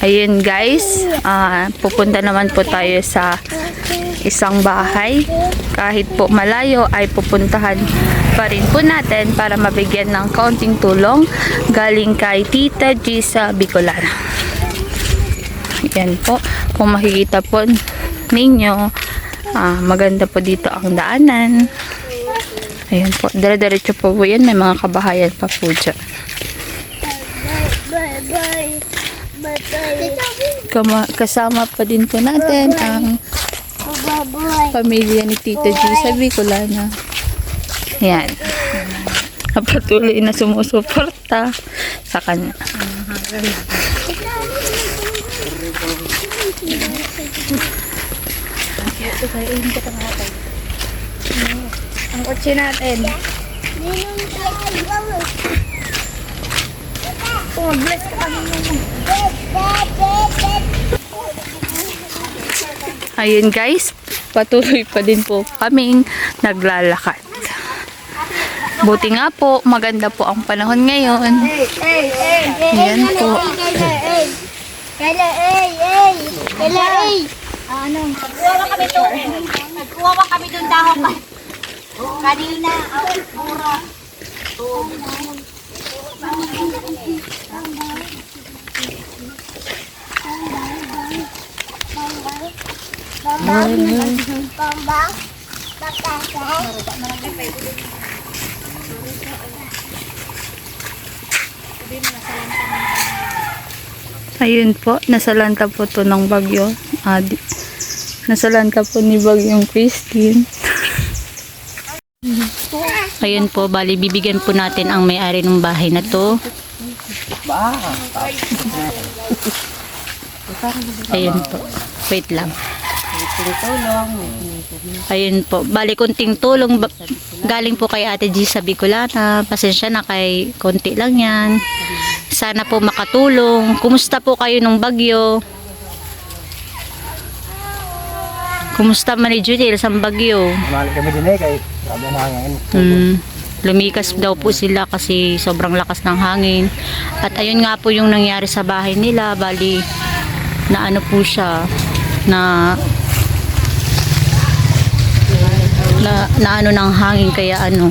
Ayun guys, pupunta naman po tayo sa isang bahay. Kahit po malayo ay pupuntahan pa rin po natin para mabigyan ng kaunting tulong galing kay Tita G sa Bicolana. Yan po, kung makikita po ninyo, maganda po dito ang daanan. Ayun po, dire-diretso po yan, may mga kabahayan pa po dyan. Kasama pa din po natin ang pamilya ni Tita G sa Bicolana. Yan. Patuloy na sumusuporta sa kanya. Ang kotse natin. Bless ka kami naman. Ayun guys, patuloy pa din po kaming naglalakad. Buti nga po, maganda po ang panahon ngayon. Ayan po. Nagkuha kami doon dahon pa. Kanina, mura. Ayun po, nasalanta po to ng bagyo. Nasalanta po ni Bagyong Christine. Ayun po, bali bibigyan po natin ang may-ari ng bahay na to. Ayun po, wait lang. Ayun po, bali kunting tulong galing po kay Ate G sa Bicolana. Pasensya na, kay konti lang yan. Sana po makatulong. Kumusta po kayo nung bagyo? Kumusta man ni Judel sa bagyo? Mali kami din kay sabi ng hangin. Lumikas daw po sila kasi sobrang lakas ng hangin. At ayun nga po yung nangyari sa bahay nila. Bali, na ano po siya, na ano ng hangin, kaya ano,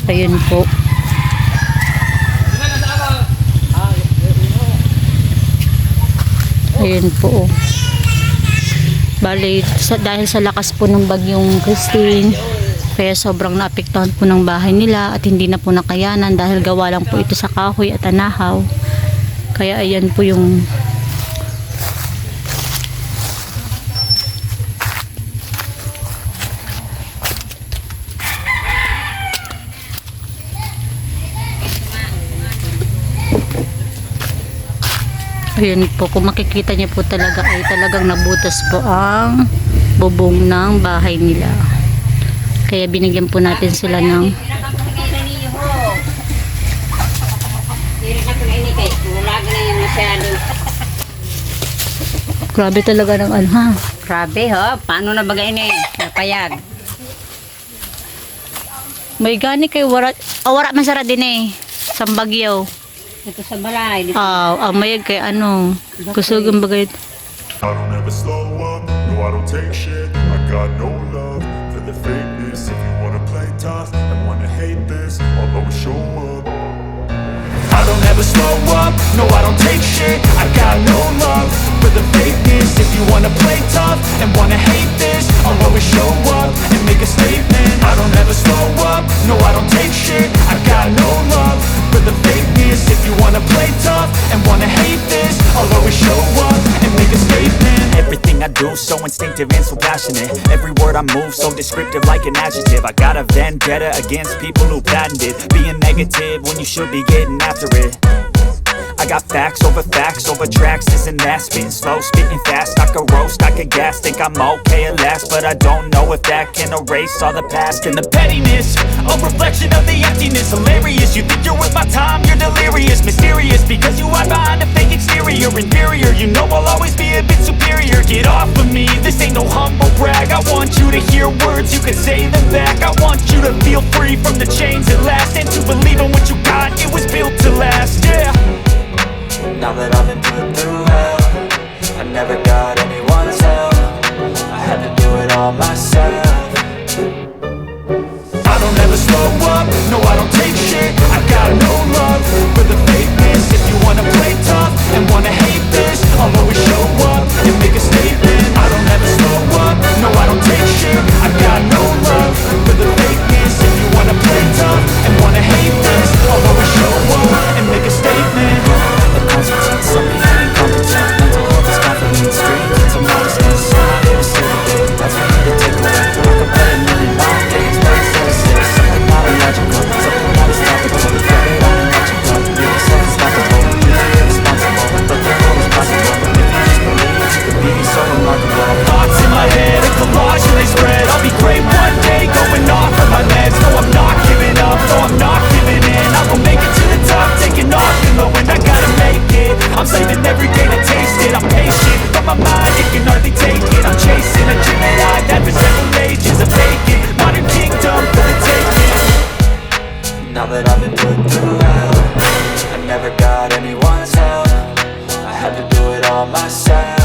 ayun po. Ayun po. Bali, dahil sa lakas po ng bagyong Christine, kaya sobrang naapektuhan po ng bahay nila at hindi na po nakayanan dahil gawa lang po ito sa kahoy at anahaw. Kaya ayan po yung ayun po, kung makikita niyo po talaga ay talagang nabutas po ang bubong ng bahay nila. Kaya binigyan po natin sila ng grabe talaga ng ano ha. Grabe ho, paano na bagay ni? Napayag. May gani kay wara masara din eh sa bagyo. Ito sa balay. Mayag kay ano, kusugang bagay. I don't ever slow up, no I don't take shit. I got no love for the fakeness. If you wanna play tough and wanna hate this, I'll always show up. I don't ever slow up, no I don't take shit. I got no love for the fakeness. If you wanna play tough and wanna hate this, I'll always show up and make a statement. I don't ever slow up, no I don't take shit. I got no love for the fakeness. If you wanna play tough and wanna hate this, I'll always show up and make a statement. Everything I do so instinctive and so passionate. Every word I move so descriptive like an adjective. I got a vendetta against people who patented being negative when you should be getting after it. I got facts over tracks, this and that. Spitting slow, spitting fast, I could roast, I could gas. Think I'm okay at last, but I don't know if that can erase all the past. And the pettiness, a reflection of the emptiness. Hilarious, you think you're worth my time, you're delirious. Mysterious, because you hide behind a fake exterior. Inferior, you know I'll always be a bit superior. Get off of me, this ain't no humble brag. I want you to hear words, you can say them back. I want you to feel free from the chains at last, and to believe in what you got, it was built to last, yeah. that I've been put through hell, I never got anyone's help. I had to do it all myself. I don't ever slow up, no I don't take shit. I got no love for the fakeness. If you wanna play tough and wanna hate this, I'll always show up and make a statement. I don't ever slow up, no I don't take shit. I got no love for the fakeness. If you wanna play tough and wanna hate this, I'll always show up and make a statement. The consequence, some people incompetent. Mental health is confidence, dreams, I'm honest inside. It was everything, that's for me to take away. I could play a million long games, but instead of six, something not illogical, something not as topical. The fact that I'm illogical, you yourself is laughable. You're irresponsible, but they're always possible. If you just believe, you could be so remarkable. Thoughts in my head, a collage and they spread. I'll be great one day, going off of my meds. No, I'm not giving up, no, I'm not giving in. I will make it to the top, taking off and knowing I gotta make it. I'm saving every day to taste it. I'm patient, but my mind, it can hardly take it. I'm chasing a dream that I've had for several ages. I'm vacant, modern kingdom for the taking. Now that I've been put through hell, I never got anyone's help. I had to do it all myself.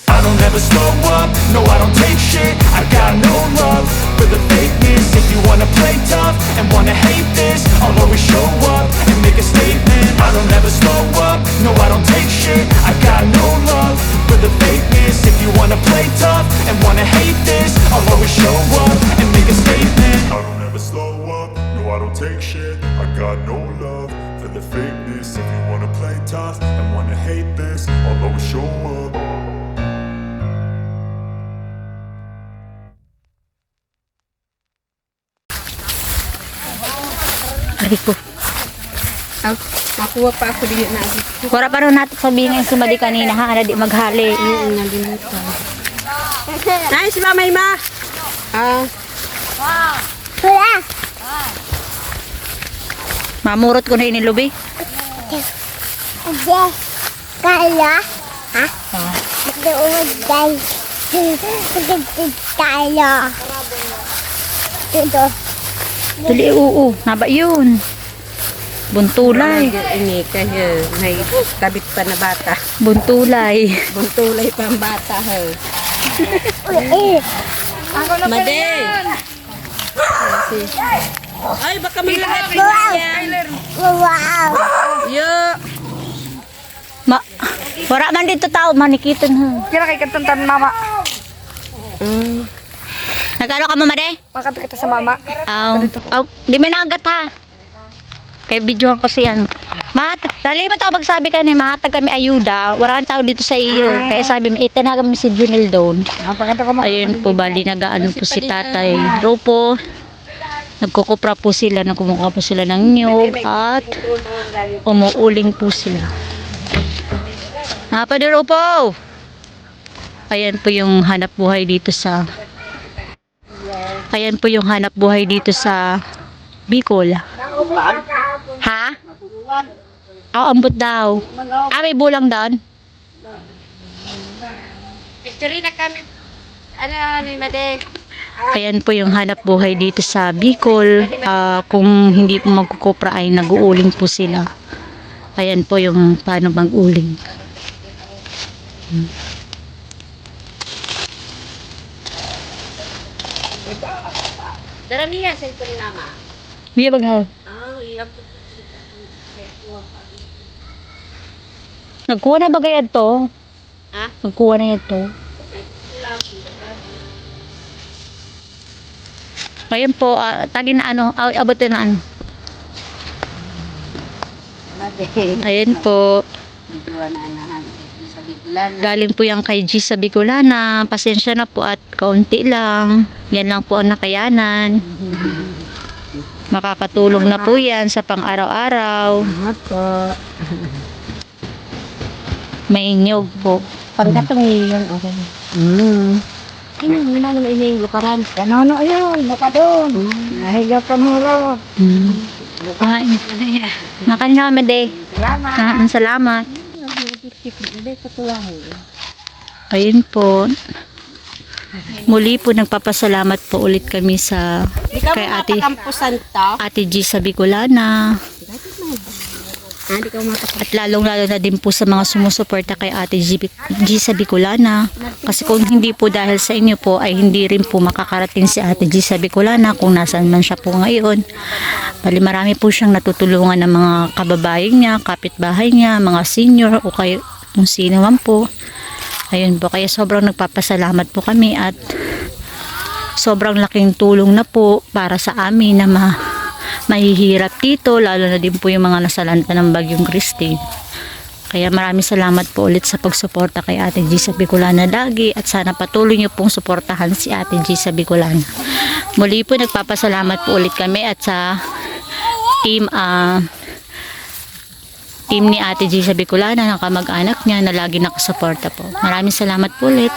I don't ever slow up, no I don't take shit. I got no love for the fakeness. If you wanna play tough and wanna hate this, I'll always show up and make a statement. I don't ever slow up, no I don't take shit. I got no love for the fakeness. If you wanna play tough and wanna hate this, I'll always show up and make a statement. I don't ever slow up, no I don't take shit. I got no love for the fakeness. If you wanna play tough and wanna hate this, I'll always show up. Ari ko. Makuha pa ako din na. Wala pa rin natin sabihin yung sumali kanina ha, na di maghali. Nalimutan. Nice ba, may ma? Mamurot ko na inilubi. Kala? Ha? Mag-uwag guys. Kala. Dito. Dali, oo. Naba yun. Buntulay. Ini kaya may kabit pa na bata. Buntulay. Buntulay pa ang bata. Made! Ay, baka malalapit na yan. Wow. Yo! Wala man dito tao, manikitan ha. Kira kay katuntan mama. Nagano ka mama de? Makapit kita sa mama. Di may nakagat ha. Kaya videohan ko siya. Dali mo tao magsabi ka ni mahatag kami ayuda. Wala kang tao dito sa iyo. Kaya sabi mo, itanagan mo si Junel doon. Ayun po, bali nagaano po si Tatay Ropo. Nagkukupra po sila, nagkumukuha po sila ng niyog at umuuling po sila. Padre Ropo! Ayan po yung hanap buhay dito sa Bicol. Ha? Ambot daw. May bulang doon. Victory na kami. Ano ni Made? Ayan po yung hanap buhay dito sa Bicol. Kung hindi po magkukopra ay nag-uuling po sila. Ayan po yung paano mag-uling. Daramihan sa ito ni mama. Biya baghal. Iya. Nagkuha na ba gayad to? Ha? Nagkuha na yan to. Ngayon po, tagi na ano, abutin na ano. Ayan po. Galing po yan kay G sa Bicolana. Pasensya na po at kaunti lang. Yan lang po ang nakayanan. Makakatulong na po yan sa pang-araw-araw. May inyog po. Pagkatong yun, okay. Ano naman yung lukaran? Ano ayun, maka doon. Nahiga pa mo raw. Makan na kami, de. Salamat. Ayun po. Muli po nagpapasalamat po ulit kami sa kay Ate G sa Bicolana. Hindi ka umatak. At lalong-lalo na din po sa mga sumusuporta kay Ate G sa Bicolana. Kasi kung hindi po dahil sa inyo po ay hindi rin po makakarating si Ate G sa Bicolana kung nasaan man siya po ngayon. Bali marami po siyang natutulungan ng mga kababayan niya, kapitbahay niya, mga senior o kayo kung sino man po. Ayun po, kaya sobrang nagpapasalamat po kami at sobrang laking tulong na po para sa amin na mahihirap dito, lalo na din po yung mga nasalanta ng Bagyong Christine. Kaya maraming salamat po ulit sa pagsuporta kay Ate G sa Bicolana lagi at sana patuloy niyo pong suportahan si Ate G sa Bicolana. Muli po nagpapasalamat po ulit kami at sa team ni Ate G sa Bicolana ng kamag-anak niya na lagi nakasuporta po. Maraming salamat po ulit.